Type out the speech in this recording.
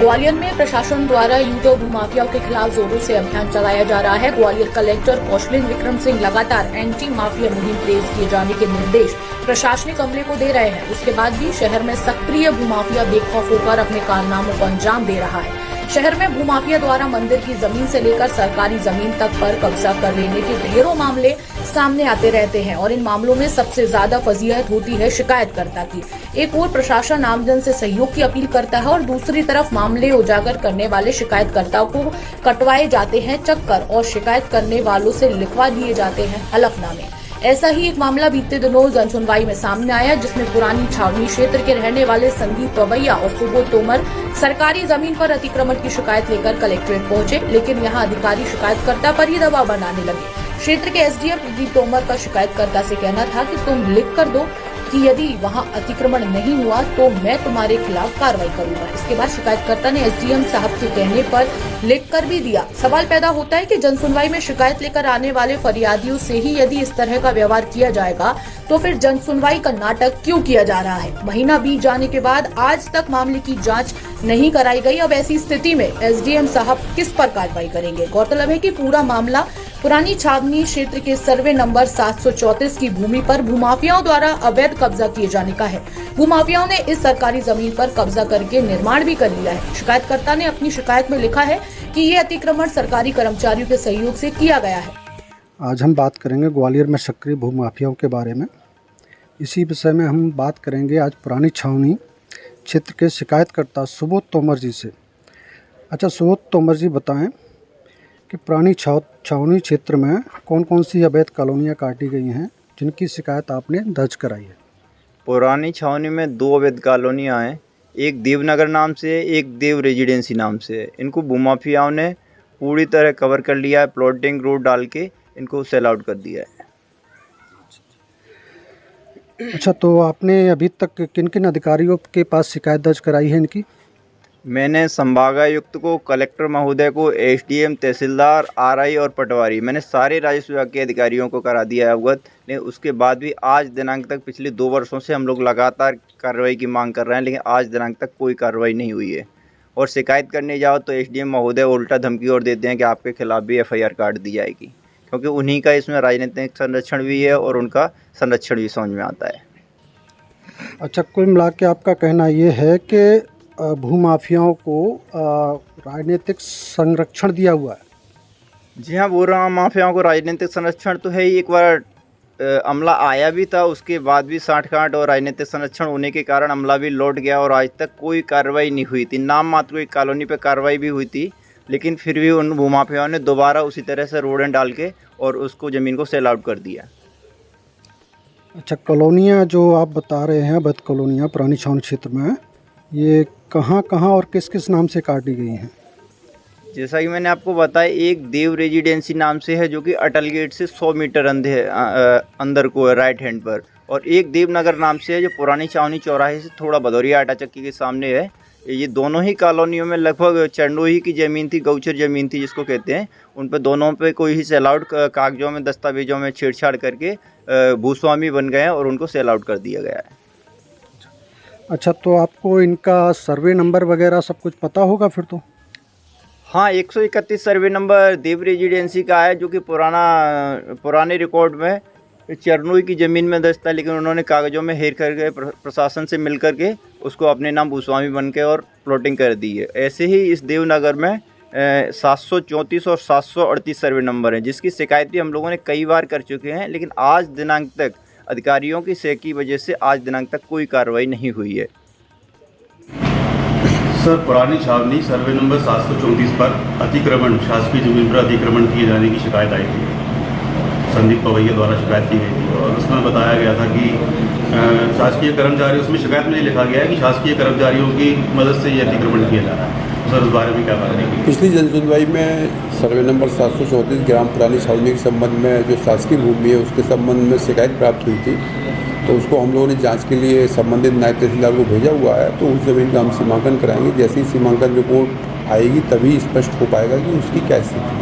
ग्वालियर में प्रशासन द्वारा यूटो भूमाफियाओं के खिलाफ जोरों से अभियान चलाया जा रहा है। ग्वालियर कलेक्टर कौशलिन विक्रम सिंह लगातार एंटी माफिया मुहिम तेज किए जाने के निर्देश प्रशासनिक अमले को दे रहे हैं। उसके बाद भी शहर में सक्रिय भूमाफिया बेखौफ होकर अपने कारनामों को अंजाम दे रहा है। शहर में भूमाफिया द्वारा मंदिर की जमीन से लेकर सरकारी जमीन तक पर कब्जा कर लेने के ढेरों मामले सामने आते रहते हैं और इन मामलों में सबसे ज्यादा फजीहत होती है शिकायतकर्ता की। एक ओर प्रशासन आमजन से सहयोग की अपील करता है और दूसरी तरफ मामले उजागर करने वाले शिकायतकर्ताओं को कटवाए जाते हैं चक्कर और शिकायत करने वालों से लिखवा दिए जाते हैं हलफनामे। ऐसा ही एक मामला बीते दिनों जनसुनवाई में सामने आया, जिसमें पुरानी छावनी क्षेत्र के रहने वाले संदीप पवैया और सुबोध तोमर सरकारी जमीन पर अतिक्रमण की शिकायत लेकर कलेक्ट्रेट पहुंचे, लेकिन यहां अधिकारी शिकायतकर्ता पर ही दबाव बनाने लगे। क्षेत्र के एसडीएम प्रदीप तोमर का शिकायतकर्ता से कहना था कि तुम लिख कर दो कि यदि वहां अतिक्रमण नहीं हुआ तो मैं तुम्हारे खिलाफ कार्रवाई करूंगा। इसके बाद शिकायतकर्ता ने एसडीएम साहब के कहने पर लिख कर भी दिया। सवाल पैदा होता है कि जनसुनवाई में शिकायत लेकर आने वाले फरियादियों से ही यदि इस तरह का व्यवहार किया जाएगा तो फिर जनसुनवाई का नाटक क्यों किया जा रहा है। महीना बीत जाने के बाद आज तक मामले की जांच नहीं कराई गई। अब ऐसी स्थिति में एसडीएम साहब किस पर कार्रवाई करेंगे। गौरतलब है कि पूरा मामला पुरानी छावनी क्षेत्र के सर्वे नंबर 734 की भूमि पर भूमाफियाओं द्वारा अवैध कब्जा किए जाने का है। भूमाफियाओं ने इस सरकारी जमीन पर कब्जा करके निर्माण भी कर लिया है। शिकायतकर्ता ने अपनी शिकायत में लिखा है कि ये अतिक्रमण सरकारी कर्मचारियों के सहयोग से किया गया है। आज हम बात करेंगे ग्वालियर में सक्रिय भूमाफियाओं के बारे में। इसी विषय में हम बात करेंगे आज पुरानी छावनी क्षेत्र के शिकायतकर्ता सुबोध तोमर जी से। अच्छा सुबोध तोमर जी, बताएं कि पुरानी छावनी क्षेत्र में कौन कौन सी अवैध कॉलोनियाँ काटी गई हैं जिनकी शिकायत आपने दर्ज कराई है। पुरानी छावनी में 2 अवैध कॉलोनियाँ हैं, एक देवनगर नाम से है, एक देव रेजिडेंसी नाम से है। इनको भूमाफियाओं ने पूरी तरह कवर कर लिया है, प्लॉटिंग रोड डाल के इनको सेल आउट कर दिया है। अच्छा, तो आपने अभी तक किन किन अधिकारियों के पास शिकायत दर्ज कराई है इनकी? मैंने संभागायुक्त को, कलेक्टर महोदय को, एसडीएम, तहसीलदार, आरआई और पटवारी, मैंने सारे राजस्व विभाग के अधिकारियों को करा दिया है अवगत। लेकिन उसके बाद भी आज दिनांक तक पिछले 2 वर्षों से हम लोग लगातार कार्रवाई की मांग कर रहे हैं, लेकिन आज दिनांक तक कोई कार्रवाई नहीं हुई है। और शिकायत करने जाओ तो एसडीएम महोदय उल्टा धमकी और देते हैं कि आपके खिलाफ भी एफआईआर काट दी जाएगी, क्योंकि उन्हीं का इसमें राजनीतिक संरक्षण भी है और उनका संरक्षण भी समझ में आता है। अच्छा, कुल मिला के आपका कहना ये है कि भूमाफियाओं को राजनीतिक संरक्षण दिया हुआ है। जी हाँ, भूमाफियाओं को राजनीतिक संरक्षण तो है ही। एक बार अमला आया भी था, उसके बाद भी साठ-गांठ और राजनीतिक संरक्षण होने के कारण अमला भी लौट गया और आज तक कोई कार्रवाई नहीं हुई थी। नाम मात्र कोई कॉलोनी पे कार्रवाई भी हुई थी, लेकिन फिर भी उन भूमाफियाओं ने दोबारा उसी तरह से रोडें डाल के और उसको ज़मीन को सेल आउट कर दिया। अच्छा, कॉलोनियाँ जो आप बता रहे हैं अवैध कॉलोनियाँ पुरानी छावनी क्षेत्र में, ये कहाँ कहाँ और किस किस नाम से काटी गई हैं? जैसा कि मैंने आपको बताया, एक देव रेजिडेंसी नाम से है जो कि अटल गेट से 100 मीटर अंदर को है, राइट हैंड पर, और एक देवनगर नाम से है जो पुरानी छावनी चौराहे से थोड़ा भदौरिया आटा चक्की के सामने है। ये दोनों ही कॉलोनियों में लगभग चंडोही की ज़मीन थी, गौचर ज़मीन थी जिसको कहते हैं। उन पर दोनों पे कोई ही सेल आउट कागजों में, दस्तावेजों में छेड़छाड़ करके भूस्वामी बन गए हैं और उनको सेल आउट कर दिया गया है। अच्छा, तो आपको इनका सर्वे नंबर वगैरह सब कुछ पता होगा फिर तो? हाँ, 131 सर्वे नंबर देव रेजिडेंसी का है, जो कि पुराने रिकॉर्ड में चरनोई की ज़मीन में दर्ज था, लेकिन उन्होंने कागज़ों में हेर करके प्रशासन से मिल करके उसको अपने नाम भूस्वामी बन के और प्लॉटिंग कर दी है। ऐसे ही इस देवनगर में 734 और 738 सर्वे नंबर हैं, जिसकी शिकायत भी हम लोगों ने कई बार कर चुके हैं, लेकिन आज दिनांक तक अधिकारियों की सेह की वजह से आज दिनांक तक कोई कार्रवाई नहीं हुई है। सर, पुरानी छावनी सर्वे नंबर 734 पर अतिक्रमण, शासकीय जमीन पर अतिक्रमण किए जाने की शिकायत आई थी। संदीप पवैया द्वारा शिकायत की गई थी और उसमें बताया गया था कि शासकीय कर्मचारी, उसमें शिकायत में लिखा गया है कि शासकीय कर्मचारियों की मदद से ये अतिक्रमण किया जा रहा है। सर, उस बारे में क्या बात है? पिछली जनसुनवाई में सर्वे नंबर 734 ग्राम पुरानी छावनी के संबंध में जो शासकीय भूमि है उसके संबंध में शिकायत प्राप्त हुई थी, तो उसको हम लोगों ने जांच के लिए संबंधित नायब तहसीलदार को भेजा हुआ है। तो उस ज़मीन का हम सीमांकन कराएंगे। जैसे ही सीमांकन रिपोर्ट आएगी तभी स्पष्ट हो पाएगा कि उसकी क्या स्थिति है।